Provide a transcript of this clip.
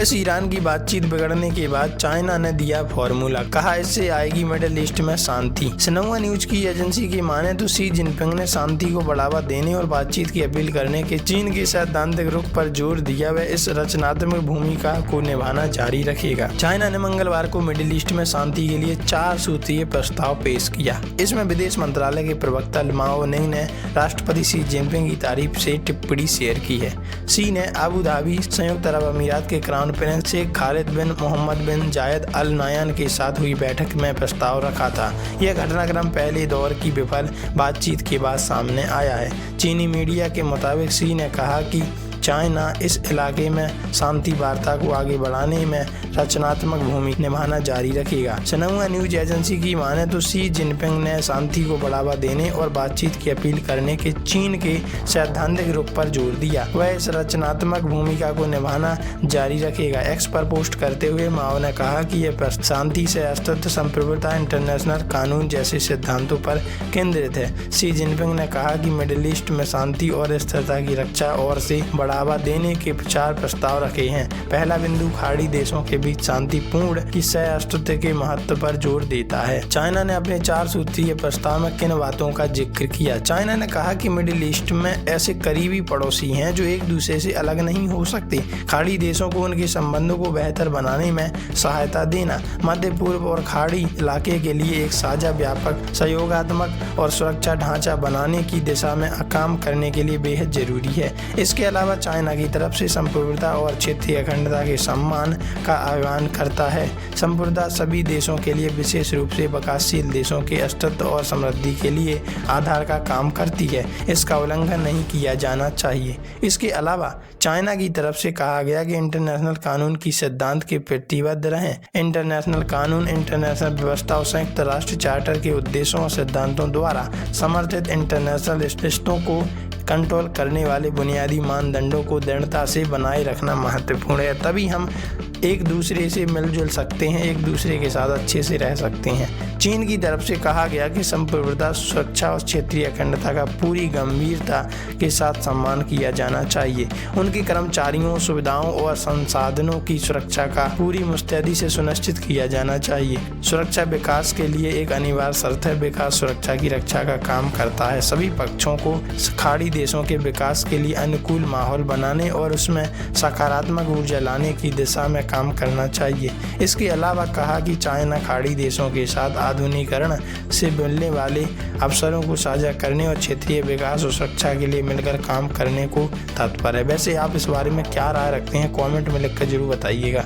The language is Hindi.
यूएस ईरान की बातचीत बिगड़ने के बाद चाइना ने दिया फॉर्मूला, कहा इससे आएगी मिडिल ईस्ट में शांति। सिन्हुआ न्यूज की एजेंसी की माने तो शी जिनपिंग ने शांति को बढ़ावा देने और बातचीत की अपील करने के चीन के सैद्धांतिक रुख पर जोर दिया। वह इस रचनात्मक भूमिका को निभाना जारी रखेगा। चाइना ने मंगलवार को मिडिल ईस्ट में शांति के लिए 4 सूत्रीय प्रस्ताव पेश किया। इसमें विदेश मंत्रालय के प्रवक्ता माओ निंग ने राष्ट्रपति शी जिनपिंग की तारीफ से टिप्पणी शेयर की है। शी ने अबू धाबी, संयुक्त अरब अमीरात के क्राउन प्रिंस शेख खालिद बिन मोहम्मद बिन जायद अल नायान के साथ हुई बैठक में प्रस्ताव रखा था। यह घटनाक्रम पहले दौर की विफल बातचीत के बाद सामने आया है। चीनी मीडिया के मुताबिक शी ने कहा कि चाइना इस इलाके में शांति वार्ता को आगे बढ़ाने में रचनात्मक भूमिका निभाना जारी रखेगा। सिन्हुआ न्यूज एजेंसी की माने तो शी जिनपिंग ने शांति को बढ़ावा देने और बातचीत की अपील करने के चीन के सैद्धांतिक रुख पर जोर दिया। वह इस रचनात्मक भूमिका को निभाना जारी रखेगा। एक्स पर पोस्ट करते हुए माओ ने कहा कि यह शांति से अस्तित्व, संप्रभुता, इंटरनेशनल कानून जैसे सिद्धांतों पर केंद्रित है। शी जिनपिंग ने कहा कि मिडिल ईस्ट में शांति और स्थिरता की रक्षा और से बढ़ावा देने के 4 प्रस्ताव रखे हैं। पहला बिंदु खाड़ी देशों के बीच शांतिपूर्ण की सह अस्तित्व के महत्व पर जोर देता है। चाइना ने अपने 4 सूत्रीय प्रस्ताव में किन बातों का जिक्र किया? चाइना ने कहा कि मिडिल ईस्ट में ऐसे करीबी पड़ोसी हैं जो एक दूसरे से अलग नहीं हो सकते। खाड़ी देशों को उनके संबंधों को बेहतर बनाने में सहायता देना, मध्य पूर्व और खाड़ी इलाके के लिए एक साझा, व्यापक, सहयोगात्मक और सुरक्षा ढांचा बनाने की दिशा में काम करने के लिए बेहद जरूरी है। इसके अलावा चाइना की तरफ से संप्रभुता और क्षेत्रीय अखंडता के सम्मान का आह्वान करता है। संप्रभुता सभी देशों के लिए, विशेष रूप से विकासशील देशों के अस्तित्व और समृद्धि के लिए आधार का काम करती है। इसका उल्लंघन नहीं किया जाना चाहिए। इसके अलावा चाइना की तरफ से कहा गया कि इंटरनेशनल कानून की सिद्धांत के प्रतिबद्ध रहें। इंटरनेशनल कानून, इंटरनेशनल व्यवस्था और संयुक्त राष्ट्र चार्टर के उद्देश्यों और सिद्धांतों द्वारा समर्थित इंटरनेशनल रिश्तों को कंट्रोल करने वाले बुनियादी मानदंडों को दृढ़ता से बनाए रखना महत्वपूर्ण है। तभी हम एक दूसरे से मिलजुल सकते हैं, एक दूसरे के साथ अच्छे से रह सकते हैं। चीन की तरफ से कहा गया कि संप्रभुता, सुरक्षा और क्षेत्रीय अखंडता का पूरी गंभीरता के साथ सम्मान किया जाना चाहिए। उनके कर्मचारियों, सुविधाओं और संसाधनों की सुरक्षा का पूरी मुस्तैदी से सुनिश्चित किया जाना चाहिए। सुरक्षा विकास के लिए एक अनिवार्य शर्त है। विकास सुरक्षा की रक्षा का काम करता है। सभी पक्षों को खाड़ी देशों के विकास के लिए अनुकूल माहौल बनाने और उसमें सकारात्मक ऊर्जा लाने की दिशा में काम करना चाहिए। इसके अलावा कहा कि चाइना खाड़ी देशों के साथ आधुनिकीकरण से मिलने वाले अवसरों को साझा करने और क्षेत्रीय विकास और सुरक्षा के लिए मिलकर काम करने को तत्पर है। वैसे आप इस बारे में क्या राय रखते हैं? कमेंट में लिखकर जरूर बताइएगा।